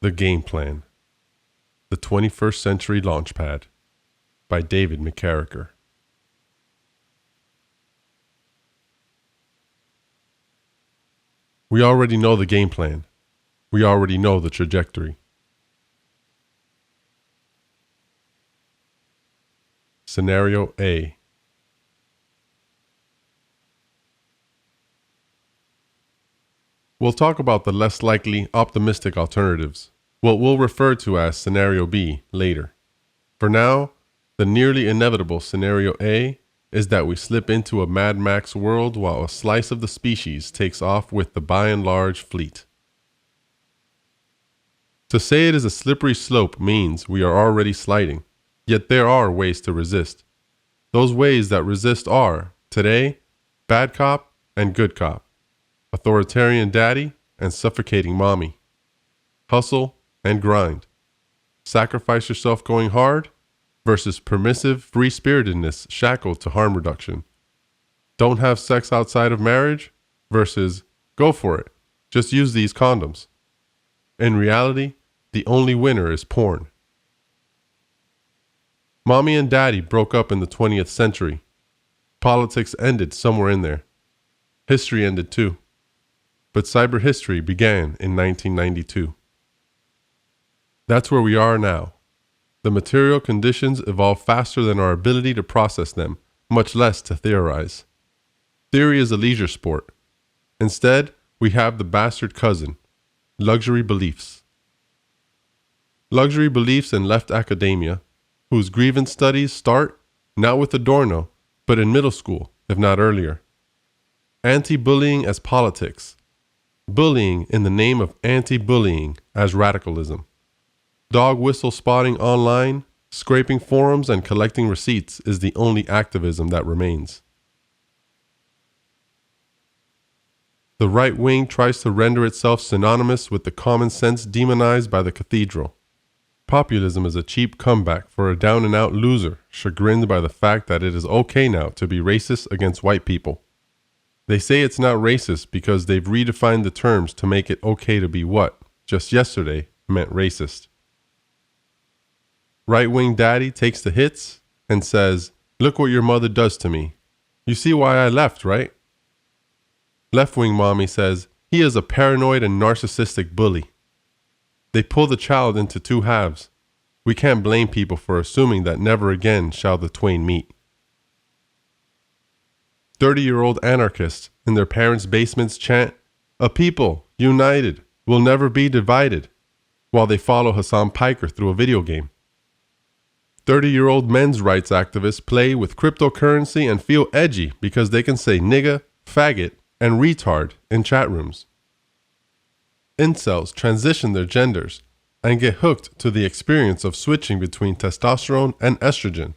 The Game Plan. The 21st Century Launchpad by David McKerracher. We already know the game plan. We already know the trajectory. Scenario A. We'll talk about the less likely, optimistic alternatives, what we'll refer to as Scenario B, later. For now, the nearly inevitable Scenario A is that we slip into a Mad Max world while a slice of the species takes off with the by and large fleet. To say it is a slippery slope means we are already sliding, yet there are ways to resist. Those ways that resist are, today, bad cop and good cop. Authoritarian daddy and suffocating mommy. Hustle and grind. Sacrifice yourself going hard versus permissive free-spiritedness shackled to harm reduction. Don't have sex outside of marriage versus go for it. Just use these condoms. In reality, the only winner is porn. Mommy and daddy broke up in the 20th century. Politics ended somewhere in there. History ended too. But cyber history began in 1992. That's where we are now. The material conditions evolve faster than our ability to process them, much less to theorize. Theory is a leisure sport. Instead, we have the bastard cousin, luxury beliefs. Luxury beliefs in left academia, whose grievance studies start not with Adorno, but in middle school, if not earlier. Anti-bullying as politics. Bullying in the name of anti-bullying as radicalism. Dog whistle spotting online, scraping forums and collecting receipts is the only activism that remains. The right wing tries to render itself synonymous with the common sense demonized by the cathedral. Populism is a cheap comeback for a down-and-out loser chagrined by the fact that it is okay now to be racist against white people. They say it's not racist because they've redefined the terms to make it okay to be what, just yesterday, meant racist. Right-wing daddy takes the hits and says, "Look what your mother does to me. You see why I left, right?" Left-wing mommy says, "He is a paranoid and narcissistic bully." They pull the child into two halves. We can't blame people for assuming that never again shall the twain meet. 30-year-old anarchists in their parents' basements chant, "A people, united, will never be divided," while they follow Hassan Piker through a video game. 30-year-old men's rights activists play with cryptocurrency and feel edgy because they can say nigga, faggot, and retard in chat rooms. Incels transition their genders and get hooked to the experience of switching between testosterone and estrogen.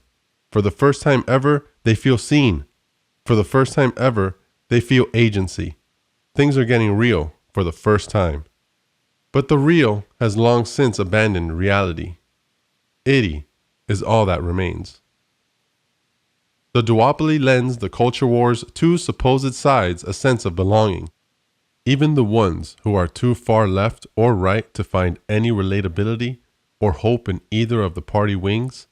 For the first time ever, they feel seen. For the first time ever, they feel agency. Things are getting real for the first time. But the real has long since abandoned reality. Itty is all that remains. The duopoly lends the culture war's two supposed sides a sense of belonging. Even the ones who are too far left or right to find any relatability or hope in either of the party wings,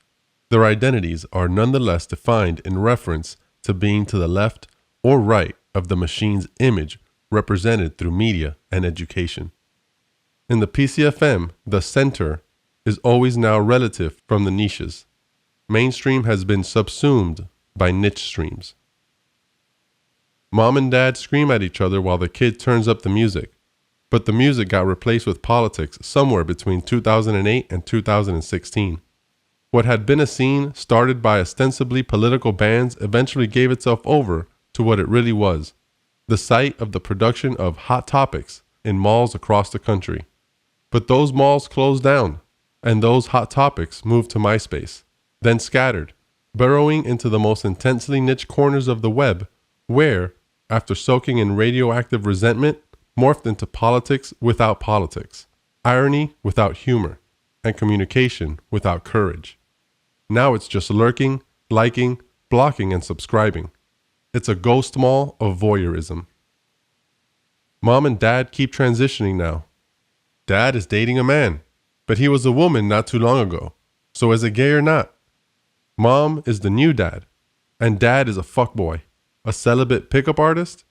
their identities are nonetheless defined in reference to being to the left or right of the machine's image represented through media and education. In the PCFM, the center is always now relative from the niches. Mainstream has been subsumed by niche streams. Mom and dad scream at each other while the kid turns up the music, but the music got replaced with politics somewhere between 2008 and 2016. What had been a scene started by ostensibly political bands eventually gave itself over to what it really was, the site of the production of hot topics in malls across the country. But those malls closed down, and those hot topics moved to MySpace, then scattered, burrowing into the most intensely niche corners of the web, where, after soaking in radioactive resentment, morphed into politics without politics, irony without humor, and communication without courage. Now it's just lurking, liking, blocking, and subscribing. It's a ghost mall of voyeurism. Mom and dad keep transitioning now. Dad is dating a man, but he was a woman not too long ago. So is it gay or not? Mom is the new dad, and dad is a fuckboy, a celibate pickup artist,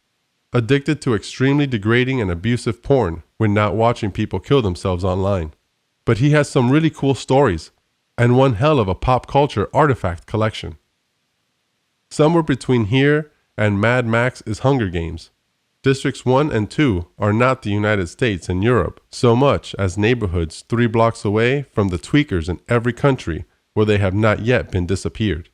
addicted to extremely degrading and abusive porn when not watching people kill themselves online. But he has some really cool stories and one hell of a pop culture artifact collection. Somewhere between here and Mad Max is Hunger Games. Districts 1 and 2 are not the United States and Europe so much as neighborhoods 3 blocks away from the tweakers in every country where they have not yet been disappeared.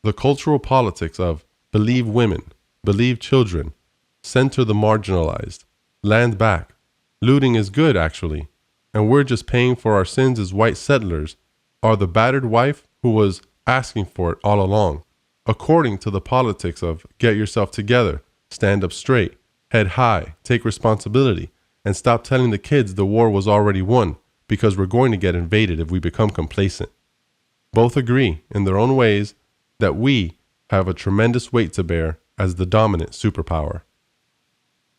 The cultural politics of believe women, believe children, center the marginalized, land back, looting is good actually, and we're just paying for our sins as white settlers, are the battered wife who was asking for it all along, according to the politics of get yourself together, stand up straight, head high, take responsibility, and stop telling the kids the war was already won because we're going to get invaded if we become complacent. Both agree, in their own ways, that we have a tremendous weight to bear as the dominant superpower.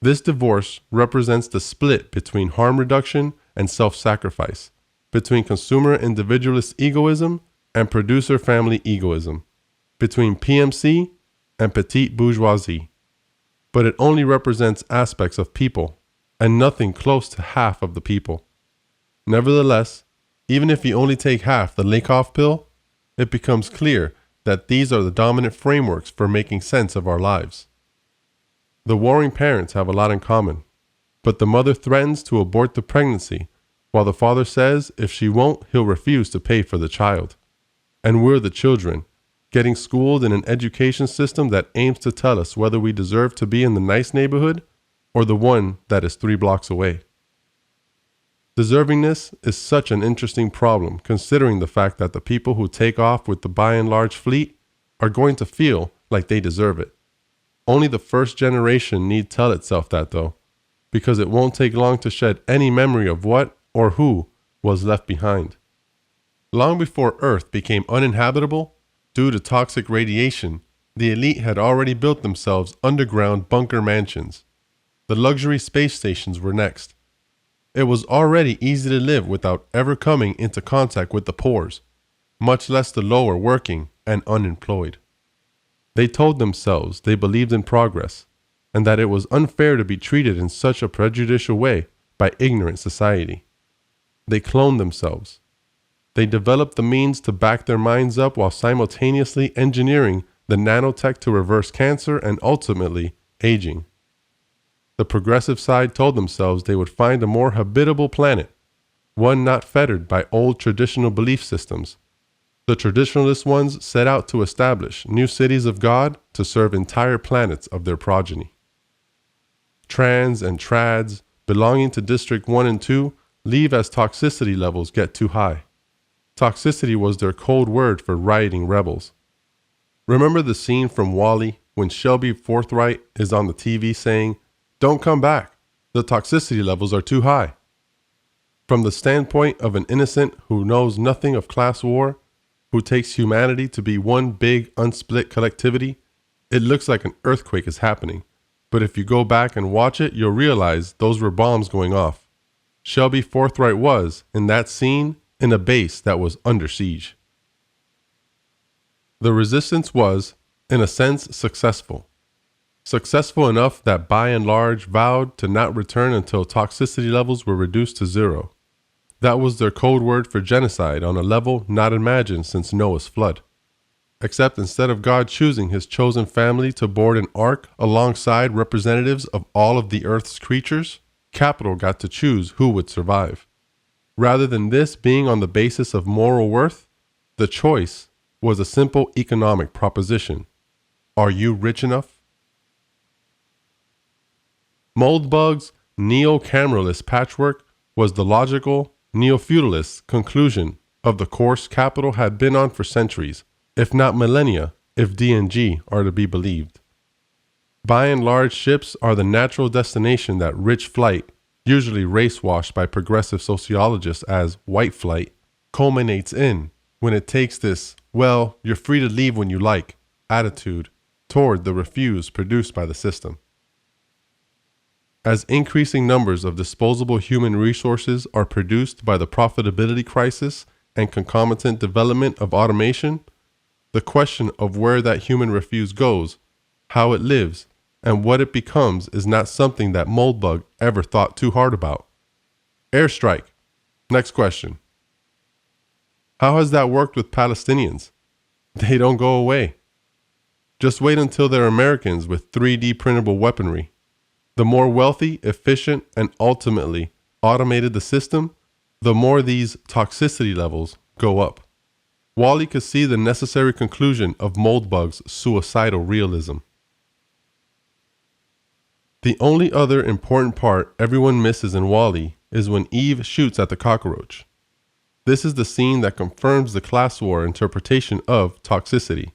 This divorce represents the split between harm reduction and self-sacrifice, between consumer individualist egoism and producer family egoism, between PMC and petite bourgeoisie. But it only represents aspects of people, and nothing close to half of the people. Nevertheless, even if you only take half the Lakoff pill, it becomes clear that these are the dominant frameworks for making sense of our lives. The warring parents have a lot in common, but the mother threatens to abort the pregnancy, while the father says if she won't, he'll refuse to pay for the child. And we're the children, getting schooled in an education system that aims to tell us whether we deserve to be in the nice neighborhood or the one that is 3 blocks away. Deservingness is such an interesting problem considering the fact that the people who take off with the by and large fleet are going to feel like they deserve it. Only the first generation need tell itself that though, because it won't take long to shed any memory of what or who was left behind. Long before Earth became uninhabitable, due to toxic radiation, the elite had already built themselves underground bunker mansions. The luxury space stations were next. It was already easy to live without ever coming into contact with the poors, much less the lower working and unemployed. They told themselves they believed in progress, and that it was unfair to be treated in such a prejudicial way by ignorant society. They cloned themselves. They developed the means to back their minds up while simultaneously engineering the nanotech to reverse cancer and ultimately aging. The progressive side told themselves they would find a more habitable planet, one not fettered by old traditional belief systems. The traditionalist ones set out to establish new cities of God to serve entire planets of their progeny. Trans and trads belonging to District 1 and 2 leave as toxicity levels get too high. Toxicity was their code word for rioting rebels. Remember the scene from WALL-E when Shelby Forthright is on the TV saying, "Don't come back. The toxicity levels are too high." From the standpoint of an innocent who knows nothing of class war, who takes humanity to be one big unsplit collectivity, it looks like an earthquake is happening. But if you go back and watch it, you'll realize those were bombs going off. Shelby Forthright was, in that scene, in a base that was under siege. The resistance was, in a sense, successful. Successful enough that by and large vowed to not return until toxicity levels were reduced to 0. That was their code word for genocide on a level not imagined since Noah's flood. Except instead of God choosing his chosen family to board an ark alongside representatives of all of the earth's creatures, capital got to choose who would survive. Rather than this being on the basis of moral worth, the choice was a simple economic proposition. Are you rich enough? Moldbug's neo-cameralist patchwork was the logical, neo-feudalist conclusion of the course capital had been on for centuries, if not millennia, if D&G are to be believed. By and large, ships are the natural destination that rich flight, usually race-washed by progressive sociologists as white flight, culminates in when it takes this, well, you're free to leave when you like, attitude toward the refuse produced by the system. As increasing numbers of disposable human resources are produced by the profitability crisis and concomitant development of automation, the question of where that human refuse goes, how it lives, and what it becomes is not something that Moldbug ever thought too hard about. Airstrike. Next question. How has that worked with Palestinians? They don't go away. Just wait until they're Americans with 3D printable weaponry. The more wealthy, efficient, and ultimately automated the system, the more these toxicity levels go up. Wally could see the necessary conclusion of Moldbug's suicidal realism. The only other important part everyone misses in Wally is when Eve shoots at the cockroach. This is the scene that confirms the class war interpretation of toxicity.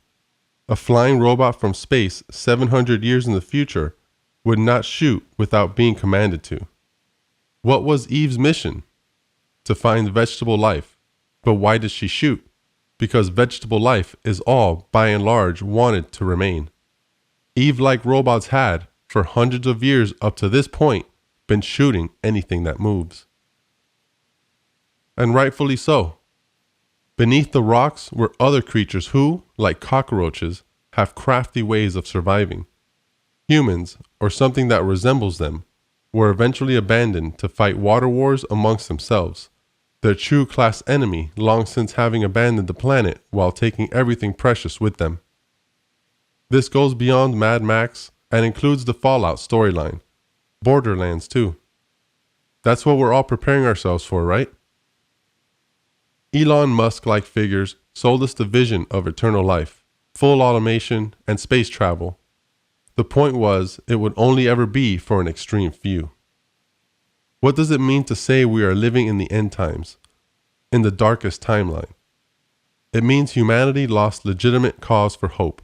A flying robot from space 700 years in the future would not shoot without being commanded to. What was Eve's mission? To find vegetable life. But why did she shoot? Because vegetable life is all, by and large, wanted to remain. Eve-like robots had, for hundreds of years up to this point, been shooting anything that moves. And rightfully so. Beneath the rocks were other creatures who, like cockroaches, have crafty ways of surviving. Humans, or something that resembles them, were eventually abandoned to fight water wars amongst themselves, their true class enemy long since having abandoned the planet while taking everything precious with them. This goes beyond Mad Max and includes the Fallout storyline, Borderlands too. That's what we're all preparing ourselves for, right? Elon Musk-like figures sold us the vision of eternal life, full automation, and space travel. The point was, it would only ever be for an extreme few. What does it mean to say we are living in the end times, in the darkest timeline? It means humanity lost legitimate cause for hope.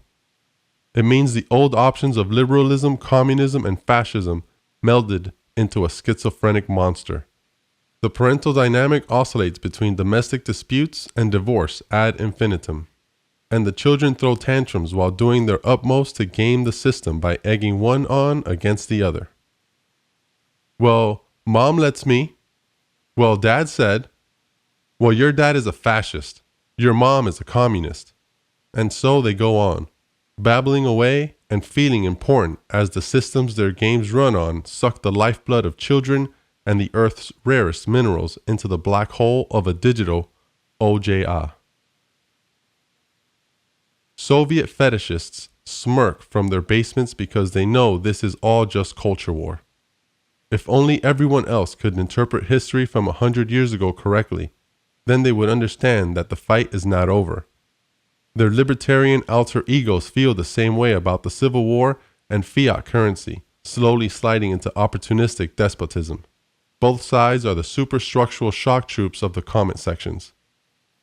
It means the old options of liberalism, communism, and fascism melded into a schizophrenic monster. The parental dynamic oscillates between domestic disputes and divorce ad infinitum. And the children throw tantrums while doing their utmost to game the system by egging one on against the other. Well, Mom lets me. Well, Dad said. Well, your dad is a fascist. Your mom is a communist. And so they go on, babbling away and feeling important as the systems their games run on suck the lifeblood of children and the Earth's rarest minerals into the black hole of a digital OJA. Soviet fetishists smirk from their basements because they know this is all just culture war. If only everyone else could interpret history from 100 years ago correctly, then they would understand that the fight is not over. Their libertarian alter egos feel the same way about the Civil War and fiat currency, slowly sliding into opportunistic despotism. Both sides are the superstructural shock troops of the comment sections.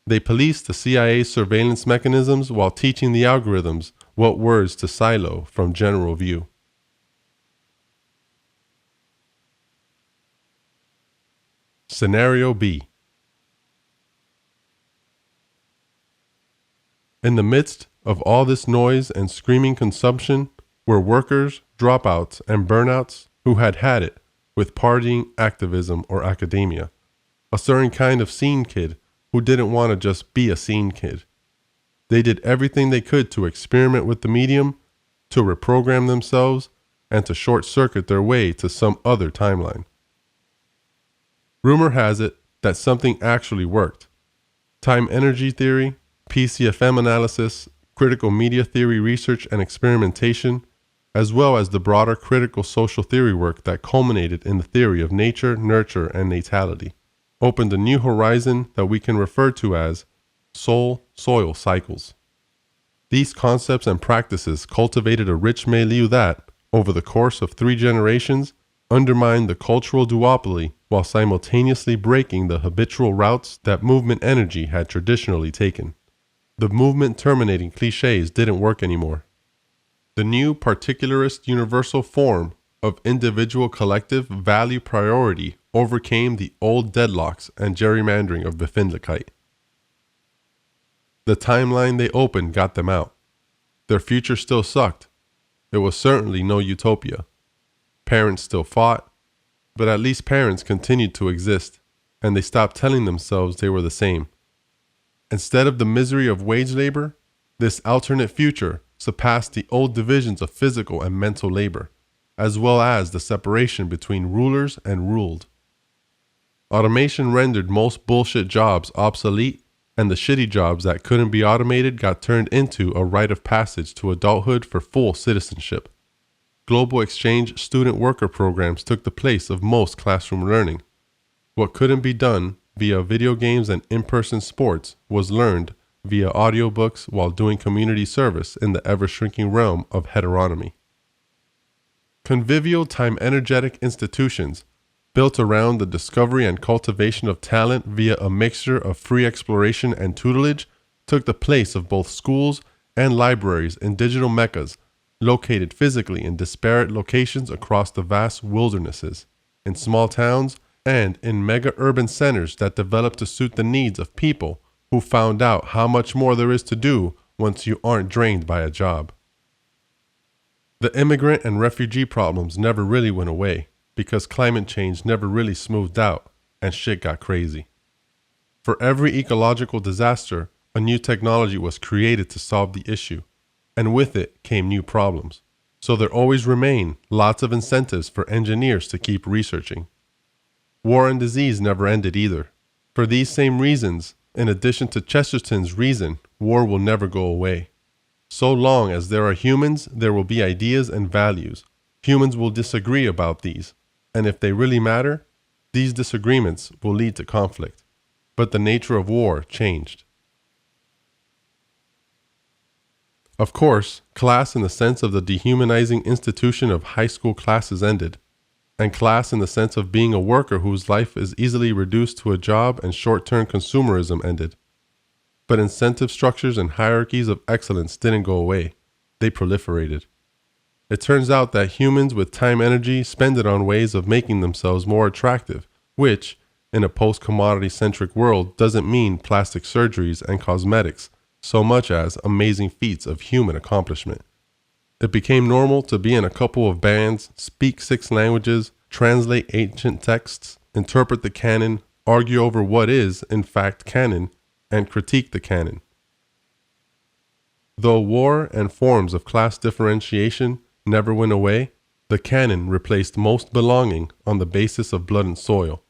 They police the CIA's surveillance mechanisms while teaching the algorithms what words to silo from general view. Scenario B. In the midst of all this noise and screaming consumption were workers, dropouts, and burnouts who had it with partying, activism, or academia. A certain kind of scene kid who didn't want to just be a scene kid. They did everything they could to experiment with the medium, to reprogram themselves, and to short-circuit their way to some other timeline. Rumor has it that something actually worked. Time-energy theory, PCFM analysis, critical media theory research and experimentation, as well as the broader critical social theory work that culminated in the theory of nature, nurture, and natality, opened a new horizon that we can refer to as soul-soil cycles. These concepts and practices cultivated a rich milieu that, over the course of 3 generations, undermined the cultural duopoly while simultaneously breaking the habitual routes that movement energy had traditionally taken. The movement-terminating cliches didn't work anymore. The new particularist universal form of individual collective value priority overcame the old deadlocks and gerrymandering of Befindlichkeit. The timeline they opened got them out. Their future still sucked. It was certainly no utopia. Parents still fought, But at least parents continued to exist, and they stopped telling themselves they were the same. Instead of the misery of wage labor, this alternate future surpassed the old divisions of physical and mental labor, as well as the separation between rulers and ruled. Automation rendered most bullshit jobs obsolete, and the shitty jobs that couldn't be automated got turned into a rite of passage to adulthood for full citizenship. Global exchange student worker programs took the place of most classroom learning. What couldn't be done via video games and in-person sports was learned via audiobooks while doing community service in the ever-shrinking realm of heteronomy. Convivial, time-energetic institutions built around the discovery and cultivation of talent via a mixture of free exploration and tutelage took the place of both schools and libraries in digital meccas located physically in disparate locations across the vast wildernesses, in small towns, and in mega-urban centers that developed to suit the needs of people who found out how much more there is to do once you aren't drained by a job. The immigrant and refugee problems never really went away, because climate change never really smoothed out and shit got crazy. For every ecological disaster, a new technology was created to solve the issue, and with it came new problems. So there always remain lots of incentives for engineers to keep researching. War and disease never ended either. For these same reasons, in addition to Chesterton's reason, war will never go away. So long as there are humans, there will be ideas and values. Humans will disagree about these. And if they really matter, these disagreements will lead to conflict. But the nature of war changed. Of course, class in the sense of the dehumanizing institution of high school classes ended, and class in the sense of being a worker whose life is easily reduced to a job and short-term consumerism ended. But incentive structures and hierarchies of excellence didn't go away. They proliferated. It turns out that humans with time energy spend it on ways of making themselves more attractive, which, in a post-commodity-centric world, doesn't mean plastic surgeries and cosmetics so much as amazing feats of human accomplishment. It became normal to be in a couple of bands, speak 6 languages, translate ancient texts, interpret the canon, argue over what is, in fact, canon, and critique the canon. Though war and forms of class differentiation never went away, the canon replaced most belonging on the basis of blood and soil.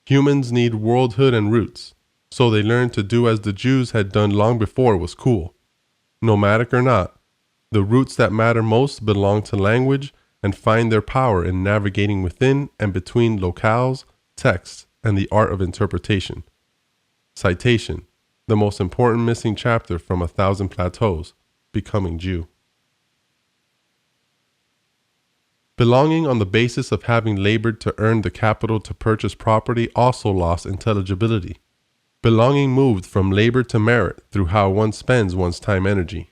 Humans need worldhood and roots, so they learned to do as the Jews had done long before was cool. Nomadic or not, the roots that matter most belong to language and find their power in navigating within and between locales, texts, and the art of interpretation. Citation: the most important missing chapter from 1,000 Plateaus, Becoming Jew. Belonging on the basis of having labored to earn the capital to purchase property also lost intelligibility. Belonging moved from labor to merit through how one spends one's time energy.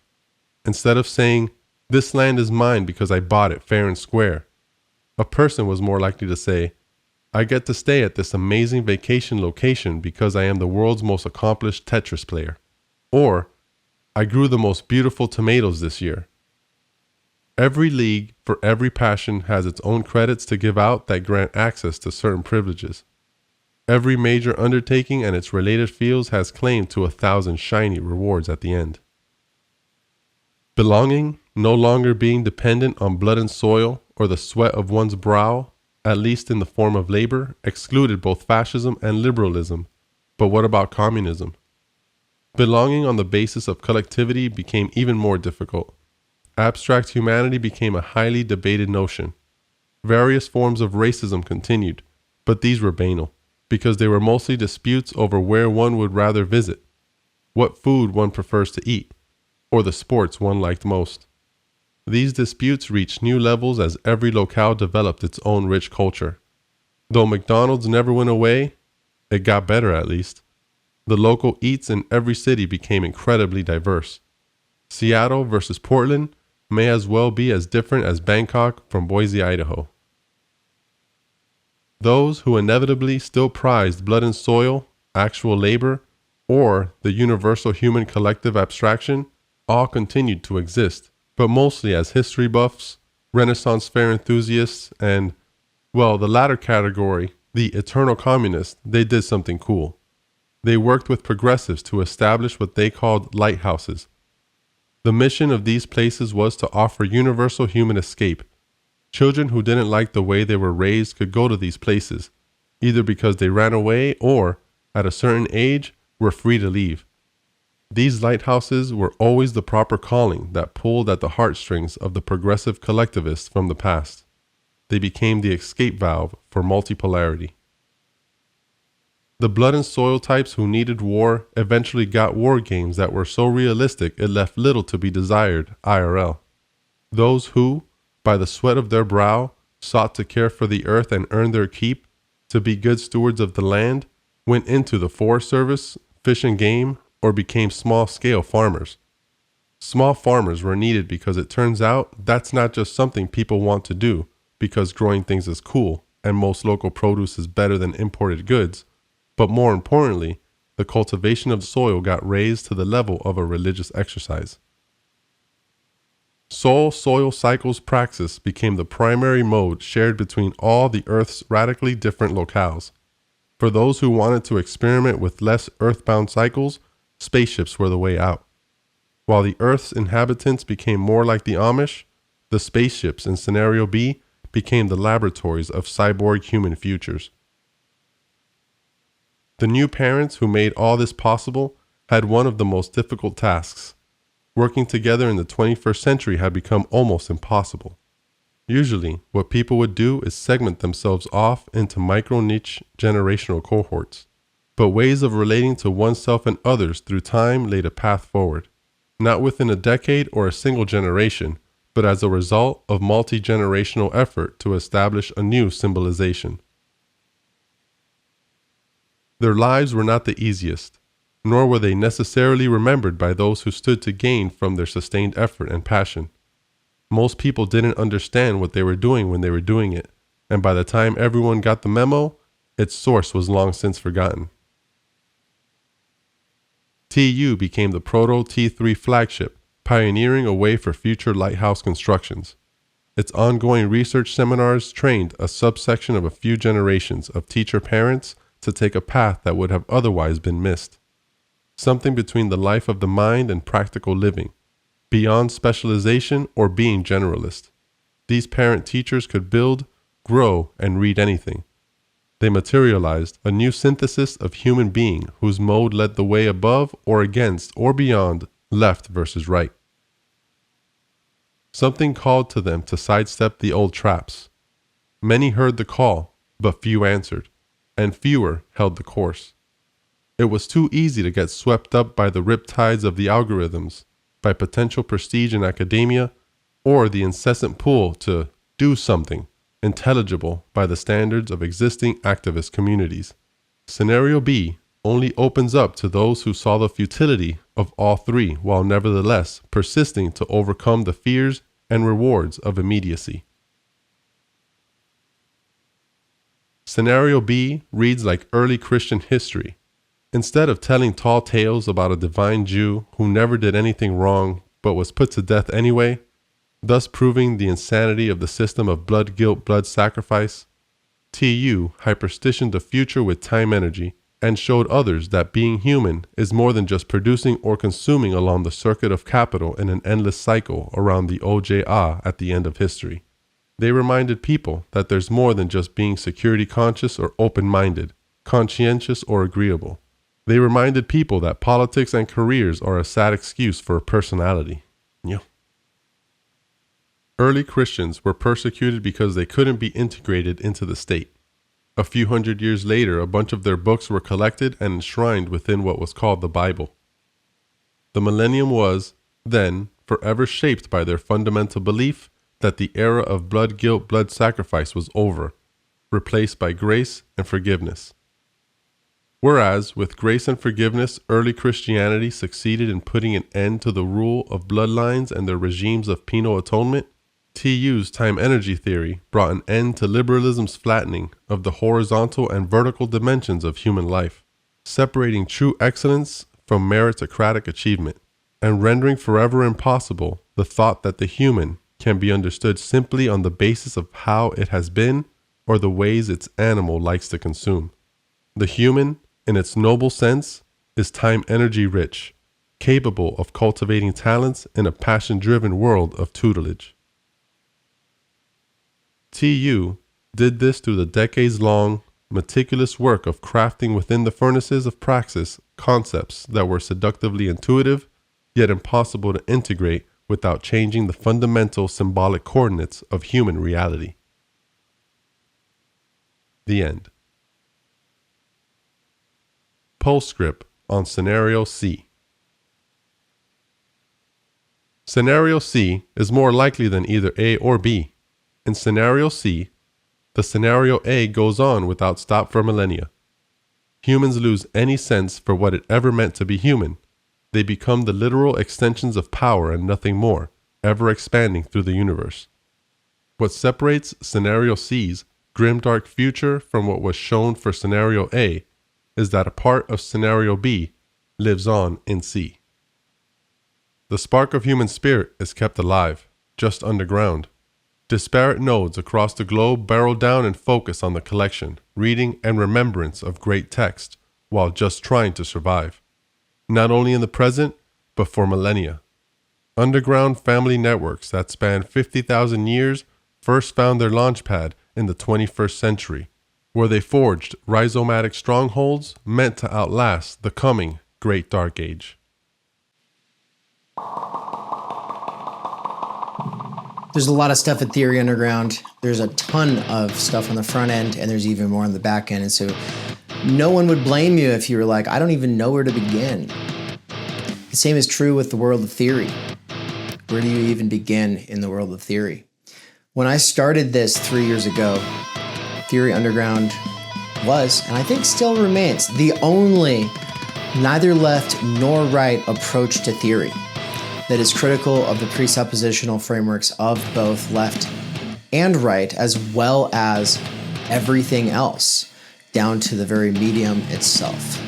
Instead of saying, "This land is mine because I bought it fair and square," a person was more likely to say, "I get to stay at this amazing vacation location because I am the world's most accomplished Tetris player." Or, "I grew the most beautiful tomatoes this year." Every league for every passion has its own credits to give out that grant access to certain privileges. Every major undertaking and its related fields has claim to 1,000 shiny rewards at the end. Belonging, no longer being dependent on blood and soil or the sweat of one's brow, at least in the form of labor, excluded both fascism and liberalism. But what about communism? Belonging on the basis of collectivity became even more difficult. Abstract humanity became a highly debated notion. Various forms of racism continued, but these were banal, because they were mostly disputes over where one would rather visit, what food one prefers to eat, or the sports one liked most. These disputes reached new levels as every locale developed its own rich culture. Though McDonald's never went away, it got better at least. The local eats in every city became incredibly diverse. Seattle versus Portland may as well be as different as Bangkok from Boise, Idaho. Those who inevitably still prized blood and soil, actual labor, or the universal human collective abstraction all continued to exist, but mostly as history buffs, Renaissance fair enthusiasts, and Well, the latter category, the eternal communists, they did something cool. They worked with progressives to establish what they called lighthouses. The mission of these places was to offer universal human escape. Children who didn't like the way they were raised could go to these places, either because they ran away or, at a certain age, were free to leave. These lighthouses were always the proper calling that pulled at the heartstrings of the progressive collectivists from the past. They became the escape valve for multipolarity. The blood and soil types who needed war eventually got war games that were so realistic it left little to be desired IRL. Those who, by the sweat of their brow, sought to care for the earth and earn their keep, to be good stewards of the land, went into the Forest Service, Fish and Game, or became small-scale farmers. Small farmers were needed because it turns out that's not just something people want to do because growing things is cool and most local produce is better than imported goods, but more importantly, the cultivation of soil got raised to the level of a religious exercise. Soil-soil cycles praxis became the primary mode shared between all the Earth's radically different locales. For those who wanted to experiment with less earthbound cycles, spaceships were the way out. While the Earth's inhabitants became more like the Amish, the spaceships in Scenario B became the laboratories of cyborg human futures. The new parents who made all this possible had one of the most difficult tasks. Working together in the 21st century had become almost impossible. Usually, what people would do is segment themselves off into micro-niche generational cohorts. But ways of relating to oneself and others through time laid a path forward, not within a decade or a single generation, but as a result of multi-generational effort to establish a new symbolization. Their lives were not the easiest, nor were they necessarily remembered by those who stood to gain from their sustained effort and passion. Most people didn't understand what they were doing when they were doing it, and by the time everyone got the memo, its source was long since forgotten. TU became the proto-T3 flagship, pioneering a way for future lighthouse constructions. Its ongoing research seminars trained a subsection of a few generations of teacher-parents to take a path that would have otherwise been missed. Something between the life of the mind and practical living, beyond specialization or being generalist. These parent teachers could build, grow, and read anything. They materialized a new synthesis of human being whose mode led the way above or against or beyond left versus right. Something called to them to sidestep the old traps. Many heard the call, but few answered, and fewer held the course. It was too easy to get swept up by the riptides of the algorithms, by potential prestige in academia, or the incessant pull to do something intelligible by the standards of existing activist communities. Scenario B only opens up to those who saw the futility of all three while nevertheless persisting to overcome the fears and rewards of immediacy. Scenario B reads like early Christian history. Instead of telling tall tales about a divine Jew who never did anything wrong but was put to death anyway, thus proving the insanity of the system of blood guilt, blood sacrifice, TU hyperstitioned the future with Timenergy and showed others that being human is more than just producing or consuming along the circuit of capital in an endless cycle around the OJA at the end of history. They reminded people that there's more than just being security conscious or open-minded, conscientious or agreeable. They reminded people that politics and careers are a sad excuse for a personality. Early Christians were persecuted because they couldn't be integrated into the state. A few hundred years later, a bunch of their books were collected and enshrined within what was called the Bible. The millennium was, then, forever shaped by their fundamental belief that the era of blood guilt, blood sacrifice was over, replaced by grace and forgiveness. Whereas, with grace and forgiveness, early Christianity succeeded in putting an end to the rule of bloodlines and their regimes of penal atonement, TU's time-energy theory brought an end to liberalism's flattening of the horizontal and vertical dimensions of human life, separating true excellence from meritocratic achievement, and rendering forever impossible the thought that the human can be understood simply on the basis of how it has been or the ways its animal likes to consume. The human, in its noble sense, is time-energy rich, capable of cultivating talents in a passion-driven world of tutelage. TU did this through the decades-long, meticulous work of crafting within the furnaces of praxis concepts that were seductively intuitive, yet impossible to integrate without changing the fundamental symbolic coordinates of human reality. The end. Postscript on Scenario C. Scenario C is more likely than either A or B. In Scenario C, the Scenario A goes on without stop for millennia. Humans lose any sense for what it ever meant to be human. They become the literal extensions of power and nothing more, ever expanding through the universe. What separates Scenario C's grimdark future from what was shown for Scenario A is that a part of Scenario B lives on in C. The spark of human spirit is kept alive, just underground. Disparate nodes across the globe barrel down and focus on the collection, reading, and remembrance of great text, while just trying to survive. Not only in the present, but for millennia. Underground family networks that span 50,000 years first found their launchpad in the 21st century, where they forged rhizomatic strongholds meant to outlast the coming Great Dark Age. There's a lot of stuff at Theory Underground. There's a ton of stuff on the front end, and there's even more on the back end. And so no one would blame you if you were like, I don't even know where to begin. The same is true with the world of theory. Where do you even begin in the world of theory? When I started this 3 years ago, Theory Underground was, and I think still remains, the only neither left nor right approach to theory that is critical of the presuppositional frameworks of both left and right, as well as everything else, down to the very medium itself,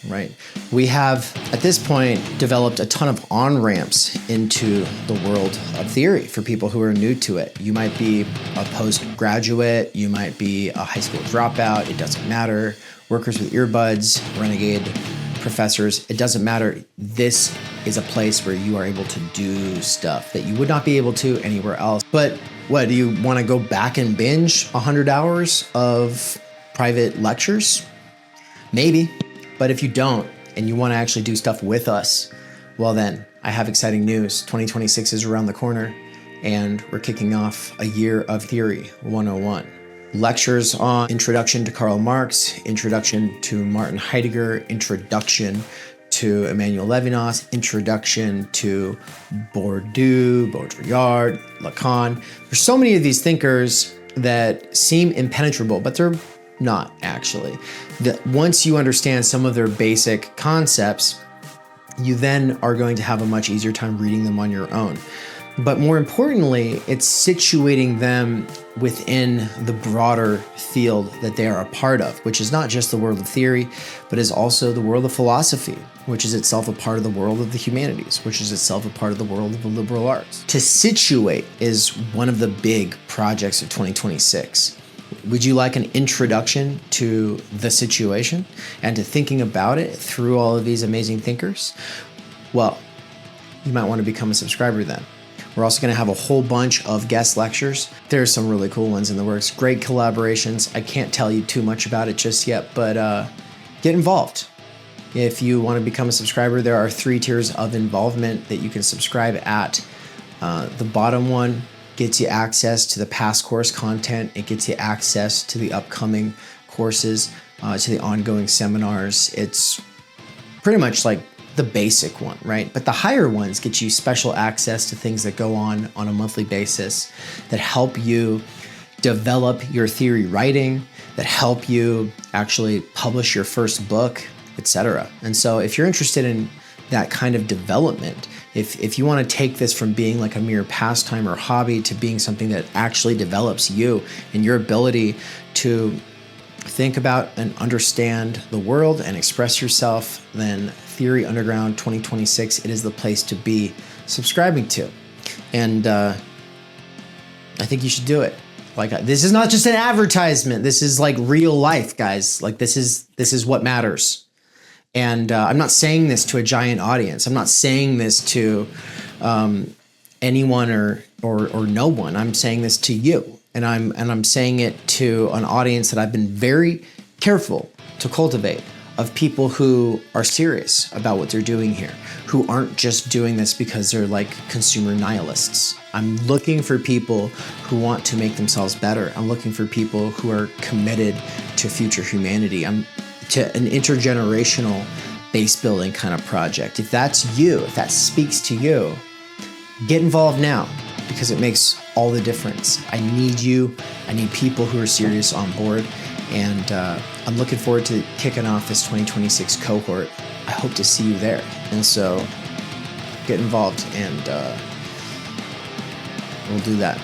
right? We have, at this point, developed a ton of on-ramps into the world of theory for people who are new to it. You might be a postgraduate, you might be a high school dropout, it doesn't matter. Workers with earbuds, renegade professors, it doesn't matter. This is a place where you are able to do stuff that you would not be able to anywhere else. But what, do you want to go back and binge 100 hours of private lectures? Maybe. But if you don't, and you want to actually do stuff with us, well then, I have exciting news. 2026 is around the corner, and we're kicking off a year of Theory 101. Lectures on Introduction to Karl Marx, Introduction to Martin Heidegger, Introduction to Emmanuel Levinas, Introduction to Bourdieu, Baudrillard, Lacan. There's so many of these thinkers that seem impenetrable, but they're not actually. That once you understand some of their basic concepts, you then are going to have a much easier time reading them on your own. But more importantly, it's situating them within the broader field that they are a part of, which is not just the world of theory, but is also the world of philosophy, which is itself a part of the world of the humanities, which is itself a part of the world of the liberal arts. To situate is one of the big projects of 2026. Would you like an introduction to the situation and to thinking about it through all of these amazing thinkers? Well, you might want to become a subscriber then. We're also going to have a whole bunch of guest lectures. There's some really cool ones in the works. Great collaborations. I can't tell you too much about it just yet, but get involved. If you want to become a subscriber, there are 3 tiers of involvement that you can subscribe at. The bottom one gets you access to the past course content. It gets you access to the upcoming courses, to the ongoing seminars. It's pretty much like the basic one, right? But the higher ones get you special access to things that go on a monthly basis that help you develop your theory writing, that help you actually publish your first book, etc. And so if you're interested in that kind of development, if you want to take this from being like a mere pastime or hobby to being something that actually develops you and your ability to think about and understand the world and express yourself, then Theory Underground 2026, it is the place to be subscribing to. And I think you should do it. Like, this is not just an advertisement. This is like real life, guys. Like, this is what matters. And I'm not saying this to a giant audience. I'm not saying this to anyone or no one. I'm saying this to you, and I'm saying it to an audience that I've been very careful to cultivate, of people who are serious about what they're doing here, who aren't just doing this because they're like consumer nihilists. I'm looking for people who want to make themselves better. I'm looking for people who are committed to future humanity. I'm to an intergenerational base building kind of project. If that's you, if that speaks to you, get involved now, because it makes all the difference. I need you. I need people who are serious on board. And I'm looking forward to kicking off this 2026 cohort. I hope to see you there. And so get involved, and we'll do that.